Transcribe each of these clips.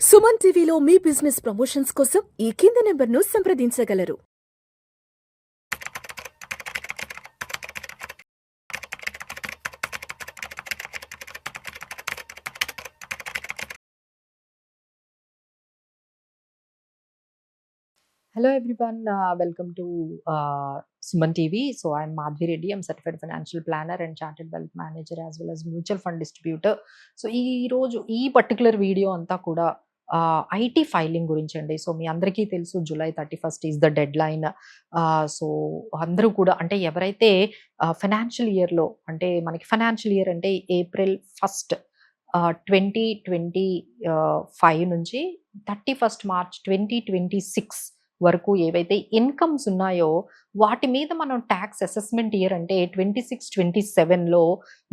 సుమన్ టీవీలో మీ business promotions కోసం ఈ కింది నెంబర్ను సంప్రదించగలరు. Hello everyone, welcome to Suman TV. So I'm Madhvi Reddy. I'm certified financial planner and chartered wealth manager as well as mutual fund distributor. So ఈ particular video అంతా కూడా IT filing గురించి అండి. సో మీ అందరికీ తెలుసు July 31st is the dead line. So అందరూ కూడా అంటే ఎవరైతే ఫైనాన్షియల్ ఇయర్లో అంటే మనకి ఫైనాన్షియల్ ఇయర్ అంటే ఏప్రిల్ 1st 2025 నుంచి 31st March 2026 వరకు ఏవైతే ఇన్కమ్స్ ఉన్నాయో వాటి మీద మనం ట్యాక్స్ అసెస్మెంట్ ఇయర్ అంటే 26-27లో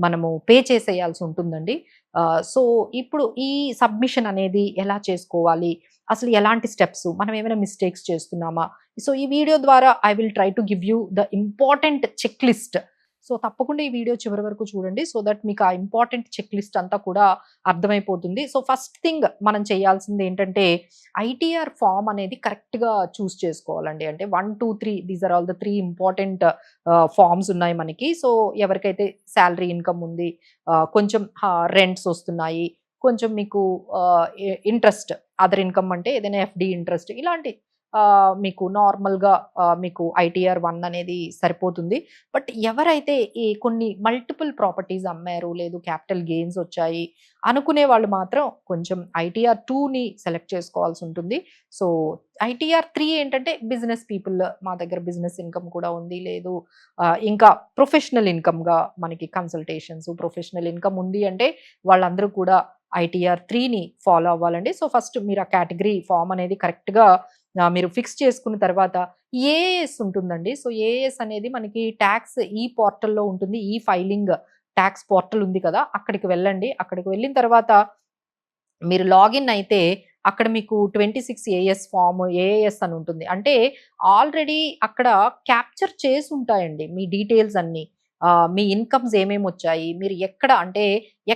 మనము పే చేసేయాల్సి ఉంటుందండి. సో ఇప్పుడు ఈ సబ్మిషన్ అనేది ఎలా చేసుకోవాలి, అసలు ఎలాంటి స్టెప్స్, మనం ఏమైనా మిస్టేక్స్ చేస్తున్నామా? సో ఈ వీడియో ద్వారా I will try to give you the important checklist. So తప్పకుండా ఈ వీడియో చివరి వరకు చూడండి, సో దట్ మీకు ఆ ఇంపార్టెంట్ చెక్ లిస్ట్ అంతా కూడా అర్థమైపోతుంది. సో ఫస్ట్ థింగ్ మనం చేయాల్సింది ఏంటంటే ఐటీఆర్ ఫామ్ అనేది కరెక్ట్గా చూస్ చేసుకోవాలండి. అంటే 1, 2, 3 these are all the 3 important forms ఉన్నాయి మనకి. సో ఎవరికైతే శాలరీ ఇన్కమ్ ఉంది, కొంచెం రెంట్స్ వస్తున్నాయి, కొంచెం మీకు ఇంట్రెస్ట్, అదర్ ఇన్కమ్ అంటే ఏదైనా ఎఫ్డి ఇంట్రెస్ట్, ఇలాంటి మీకు నార్మల్గా మీకు ఐటీఆర్ 1 అనేది సరిపోతుంది. బట్ ఎవరైతే ఈ కొన్ని మల్టిపుల్ ప్రాపర్టీస్ అమ్మారు, లేదు క్యాపిటల్ గెయిన్స్ వచ్చాయి అనుకునే వాళ్ళు మాత్రం కొంచెం ఐటీఆర్ 2ని సెలెక్ట్ చేసుకోవాల్సి ఉంటుంది. సో ఐటీఆర్ 3 ఏంటంటే బిజినెస్ పీపుల్, మా దగ్గర బిజినెస్ ఇన్కమ్ కూడా ఉంది, లేదు ఇంకా ప్రొఫెషనల్ ఇన్కమ్గా మనకి కన్సల్టేషన్స్, ప్రొఫెషనల్ ఇన్కమ్ ఉంది అంటే వాళ్ళందరూ కూడా ఐటీఆర్ 3ని ఫాలో అవ్వాలండి. సో ఫస్ట్ మీరు ఆ కేటగిరీ ఫామ్ అనేది కరెక్ట్గా మీరు ఫిక్స్ చేసుకున్న తర్వాత ఏఎస్ ఉంటుందండి. సో ఏఎస్ అనేది మనకి ట్యాక్స్ ఈ పోర్టల్లో ఉంటుంది. ఈ ఫైలింగ్ ట్యాక్స్ పోర్టల్ ఉంది కదా, అక్కడికి వెళ్ళండి. అక్కడికి వెళ్ళిన తర్వాత మీరు లాగిన్ అయితే అక్కడ మీకు 26 ఏఎస్ ఫామ్ ఏఎస్ అని ఉంటుంది. అంటే ఆల్రెడీ అక్కడ క్యాప్చర్ చేసి ఉంటాయండి మీ డీటెయిల్స్ అన్నీ. మీ ఇన్కమ్స్ ఏమేమి వచ్చాయి, మీరు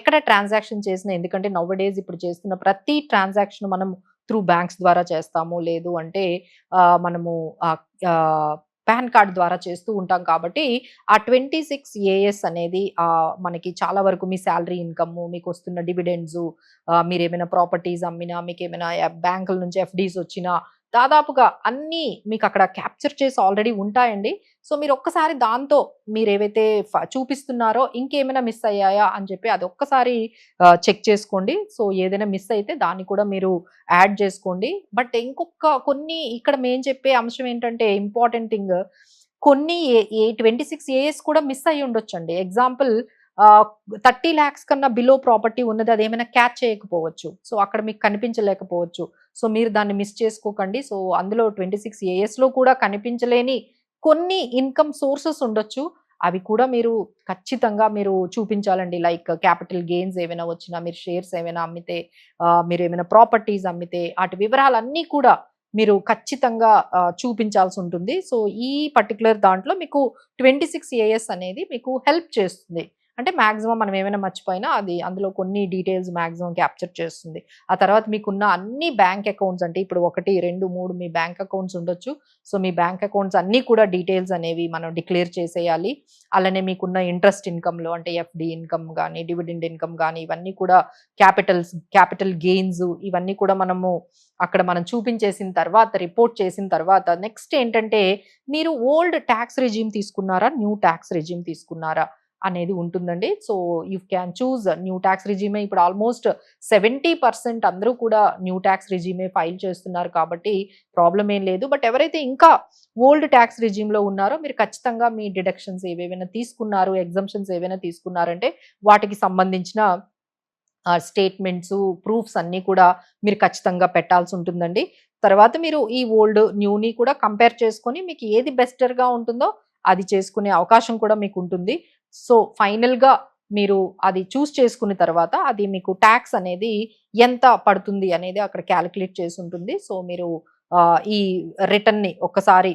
ఎక్కడ ట్రాన్సాక్షన్ చేసినా, ఎందుకంటే నవ్ డేస్ ఇప్పుడు చేస్తున్న ప్రతి ట్రాన్సాక్షన్ మనం త్రూ బ్యాంక్స్ ద్వారా చేస్తాము, లేదు అంటే మనము పాన్ కార్డ్ ద్వారా చేస్తూ ఉంటాం. కాబట్టి ఆ 26 ఏఎస్ అనేది మనకి చాలా వరకు మీ శాలరీ ఇన్కమ్, మీకు వస్తున్న డివిడెండ్స్, మీరు ఏమైనా ప్రాపర్టీస్ అమ్మినా, మీకు ఏమైనా బ్యాంకుల నుంచి ఎఫ్డీస్ వచ్చినా, దాదాపుగా అన్నీ మీకు అక్కడ క్యాప్చర్ చేసి ఆల్రెడీ ఉంటాయండి. సో మీరు ఒక్కసారి దాంతో మీరు ఏవైతే చూపిస్తున్నారో ఇంకేమైనా మిస్ అయ్యాయా అని చెప్పి అది ఒక్కసారి చెక్ చేసుకోండి. సో ఏదైనా మిస్ అయితే దాన్ని కూడా మీరు యాడ్ చేసుకోండి. బట్ కొన్ని ఇక్కడ మేము చెప్పే అంశం ఏంటంటే ఇంపార్టెంట్ థింగ్, కొన్ని 26 ఏఎస్ కూడా మిస్ అయ్యి ఉండొచ్చండి. ఎగ్జాంపుల్ 30 lakhs కన్నా బిలో ప్రాపర్టీ ఉన్నది, అది ఏమైనా క్యాచ్ చేయకపోవచ్చు. సో అక్కడ మీకు కనిపించలేకపోవచ్చు. సో మీరు దాన్ని మిస్ చేసుకోకండి. సో అందులో 26 ఏఎస్లో కూడా కనిపించలేని కొన్ని ఇన్కమ్ సోర్సెస్ ఉండొచ్చు. అవి కూడా మీరు ఖచ్చితంగా మీరు చూపించాలండి. లైక్ క్యాపిటల్ గెయిన్స్ ఏమైనా వచ్చినా, మీరు షేర్స్ ఏమైనా అమ్మితే, మీరు ఏమైనా ప్రాపర్టీస్ అమ్మితే, వాటి వివరాలన్నీ కూడా మీరు ఖచ్చితంగా చూపించాల్సి ఉంటుంది. సో ఈ పర్టికులర్ దాంట్లో మీకు 26 ఏఎస్ అనేది మీకు హెల్ప్ చేస్తుంది. అంటే మాక్సిమం మనం ఏమైనా మర్చిపోయినా అది అందులో కొన్ని డీటెయిల్స్ మాక్సిమం క్యాప్చర్ చేస్తుంది. ఆ తర్వాత మీకున్న అన్ని బ్యాంక్ అకౌంట్స్, అంటే ఇప్పుడు 1, 2, 3 మీ బ్యాంక్ అకౌంట్స్ ఉండొచ్చు. సో మీ బ్యాంక్ అకౌంట్స్ అన్నీ కూడా డీటెయిల్స్ అనేవి మనం డిక్లేర్ చేసేయాలి. అలానే మీకున్న ఇంట్రెస్ట్ ఇన్కమ్లో అంటే ఎఫ్డి ఇన్కమ్ కానీ, డివిడెండ్ ఇన్కమ్ కానీ, ఇవన్నీ కూడా క్యాపిటల్ గెయిన్స్, ఇవన్నీ కూడా మనం చూపించేసిన తర్వాత, రిపోర్ట్ చేసిన తర్వాత నెక్స్ట్ ఏంటంటే మీరు ఓల్డ్ ట్యాక్స్ రెజ్యూమ్ తీసుకున్నారా, న్యూ ట్యాక్స్ రెజ్యూమ్ తీసుకున్నారా అనేది ఉంటుందండి. So you can choose new tax regime. ఇప్పుడు ఆల్మోస్ట్ 70% అందరూ కూడా న్యూ ట్యాక్స్ రిజీమే ఫైల్ చేస్తున్నారు కాబట్టి ప్రాబ్లం ఏం లేదు. బట్ ఎవరైతే ఇంకా ఓల్డ్ ట్యాక్స్ రిజీమ్లో ఉన్నారో మీరు ఖచ్చితంగా మీ డిడక్షన్స్ ఏవేమైనా తీసుకున్నారు, ఎగ్జంప్షన్స్ ఏవైనా తీసుకున్నారంటే వాటికి సంబంధించిన స్టేట్మెంట్స్, ప్రూఫ్స్ అన్నీ కూడా మీరు ఖచ్చితంగా పెట్టాల్సి ఉంటుందండి. తర్వాత మీరు ఈ ఓల్డ్ న్యూని కూడా కంపేర్ చేసుకొని మీకు ఏది బెస్టర్గా ఉంటుందో అది చేసుకునే అవకాశం కూడా మీకు ఉంటుంది. సో ఫైనల్గా మీరు అది చూస్ చేసుకున్న తర్వాత అది మీకు ట్యాక్స్ అనేది ఎంత పడుతుంది అనేది అక్కడ క్యాలిక్యులేట్ చేసి ఉంటుంది. సో మీరు ఈ రిటర్న్ని ఒక్కసారి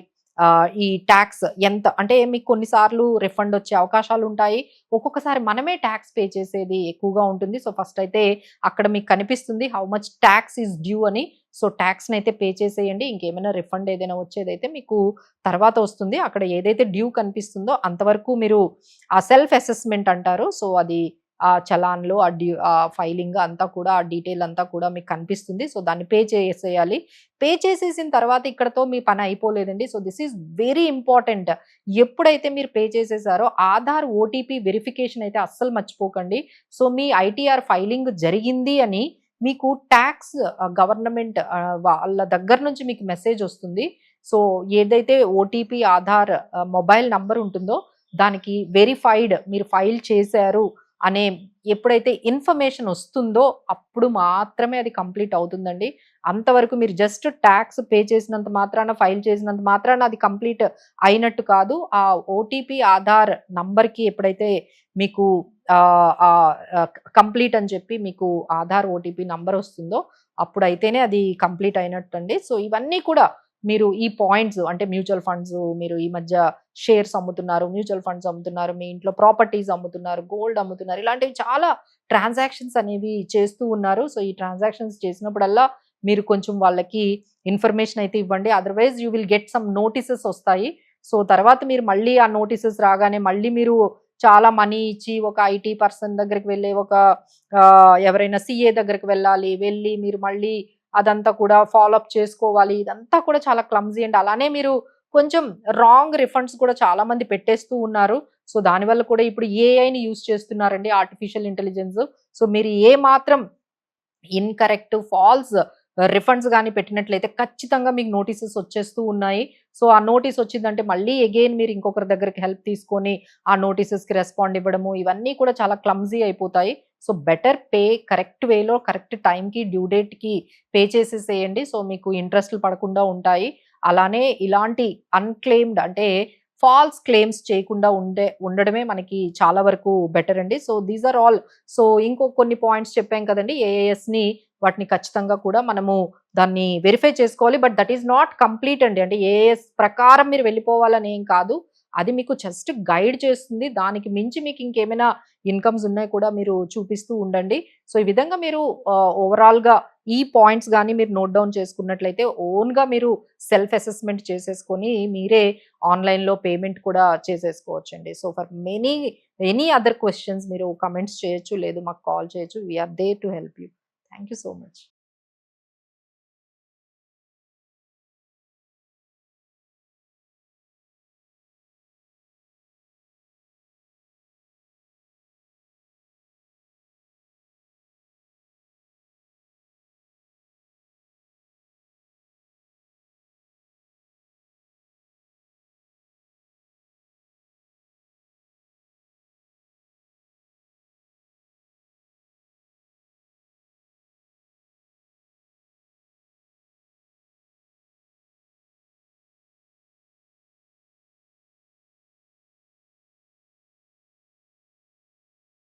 ఈ ట్యాక్స్ ఎంత అంటే మీకు కొన్నిసార్లు రిఫండ్ వచ్చే అవకాశాలు ఉంటాయి. ఒక్కొక్కసారి మనమే ట్యాక్స్ పే చేసేది ఎక్కువగా ఉంటుంది. సో ఫస్ట్ అయితే అక్కడ మీకు కనిపిస్తుంది how much tax is due అని. సో ట్యాక్స్ని అయితే పే చేసేయండి. ఇంకేమైనా రిఫండ్ ఏదైనా వచ్చేదైతే మీకు తర్వాత వస్తుంది. అక్కడ ఏదైతే డ్యూ కనిపిస్తుందో అంతవరకు మీరు ఆ సెల్ఫ్ అసెస్మెంట్ అంటారు. సో అది ఆ చలాన్‌లో ఆ ఫైలింగ్ అంతా కూడా ఆ డీటెయిల్ అంతా కూడా మీకు కనిపిస్తుంది. సో దాన్ని పే చేసేయాలి. పే చేసేసిన తర్వాత ఇక్కడతో మీ పని అయిపోలేదండి. So this is very important. ఎప్పుడైతే మీరు పే చేసేసారో ఆధార్ ఓటీపీ వెరిఫికేషన్ అయితే అస్సలు మర్చిపోకండి. సో మీ ఐటీఆర్ ఫైలింగ్ జరిగింది అని మీకు టాక్స్ గవర్నమెంట్ వాళ్ళ దగ్గర నుంచి మీకు మెసేజ్ వస్తుంది. సో ఏదైతే ఓటీపీ ఆధార్ మొబైల్ నంబర్ ఉంటుందో దానికి వెరిఫైడ్ మీరు ఫైల్ చేశారు అనే ఎప్పుడైతే ఇన్ఫర్మేషన్ వస్తుందో అప్పుడు మాత్రమే అది కంప్లీట్ అవుతుందండి. అంతవరకు మీరు జస్ట్ ట్యాక్స్ పే చేసినంత మాత్రాన, ఫైల్ చేసినంత మాత్రాన అది కంప్లీట్ అయినట్టు కాదు. ఆ ఓటీపీ ఆధార్ నంబర్‌కి ఎప్పుడైతే మీకు కంప్లీట్ అని చెప్పి మీకు ఆధార్ ఓటీపీ నంబర్ వస్తుందో అప్పుడైతేనే అది కంప్లీట్ అయినట్టండి. సో ఇవన్నీ కూడా మీరు ఈ పాయింట్స్ అంటే మ్యూచువల్ ఫండ్స్ మీరు ఈ మధ్య షేర్స్ అమ్ముతున్నారు, మ్యూచువల్ ఫండ్స్ అమ్ముతున్నారు, మీ ఇంట్లో ప్రాపర్టీస్ అమ్ముతున్నారు, గోల్డ్ అమ్ముతున్నారు. ఇలాంటివి చాలా ట్రాన్సాక్షన్స్ అనేవి చేస్తూ ఉన్నారు. సో ఈ ట్రాన్సాక్షన్స్ చేసినప్పుడల్లా మీరు కొంచెం వాళ్ళకి ఇన్ఫర్మేషన్ అయితే ఇవ్వండి. Otherwise you will get some notices వస్తాయి. సో తర్వాత మీరు మళ్ళీ ఆ నోటీసెస్ రాగానే మళ్ళీ మీరు చాలా మనీ ఇచ్చి ఒక ఐటీ పర్సన్ దగ్గరికి వెళ్ళి ఒక ఎవరైనా సీఏ దగ్గరికి వెళ్ళాలి. వెళ్ళి మీరు మళ్ళీ అదంతా కూడా ఫాలో అప్ చేసుకోవాలి. ఇదంతా కూడా చాలా క్లమ్జీ అండి. అలానే మీరు కొంచెం రాంగ్ రిఫండ్స్ కూడా చాలా మంది పెట్టేస్తూ ఉన్నారు. సో దానివల్ల కూడా ఇప్పుడు ఏఐని యూజ్ చేస్తున్నారండి, ఆర్టిఫిషియల్ ఇంటెలిజెన్స్. సో మీరు ఏ మాత్రం ఇన్‌కరెక్ట్, ఫాల్స్ రిఫండ్స్ గాని పెట్టినట్లయితే ఖచ్చితంగా మీకు నోటీసెస్ వచ్చేస్తూ ఉన్నాయి. సో ఆ నోటీస్ వచ్చిందంటే మళ్ళీ అగైన్ మీరు ఇంకొకరి దగ్గరికి హెల్ప్ తీసుకొని ఆ నోటీసెస్‌కి రెస్పాండ్ ఇవ్వడము ఇవన్నీ కూడా చాలా క్లమ్జీ అయిపోతాయి. సో బెటర్ పే కరెక్ట్ వేలో, కరెక్ట్ టైంకి, డ్యూ డేట్‌కి పే చేసేసేయండి. సో మీకు ఇంట్రెస్ట్‌లు పడకుండా ఉంటాయి. అలానే ఇలాంటి అన్‌క్లెయిమ్డ్ అంటే ఫాల్స్ క్లెయిమ్స్ చేయకుండా ఉండడమే మనకి చాలా వరకు బెటర్ అండి. So these are all. So ఇంకో కొన్ని పాయింట్స్ చెప్పాం కదండీ! ఏఏఎస్‌ని వాటిని ఖచ్చితంగా కూడా మనము దాన్ని వెరిఫై చేసుకోవాలి. But that is not complete అండి. అంటే ఏఏఎస్ ప్రకారం మీరు వెళ్ళిపోవాలని ఏం కాదు. అది మీకు జస్ట్ గైడ్ చేస్తుంది. దానికి మించి మీకు ఇంకేమైనా ఇన్‌కమ్స్ ఉన్నాయి కూడా మీరు చూపిస్తూ ఉండండి. సో ఈ విధంగా మీరు ఓవరాల్‌గా ఈ పాయింట్స్ గాని మీరు నోట్ డౌన్ చేసుకున్నట్లయితే ఓన్‌గా మీరు సెల్ఫ్ అసెస్మెంట్ చేసేసుకొని మీరే ఆన్‌లైన్‌లో పేమెంట్ కూడా చేసేసుకోవచ్చండి. So for any other questions మీరు కామెంట్స్ చేయొచ్చు. లేదు మాకు కాల్ చేయొచ్చు. We are there to help you. Thank you so much.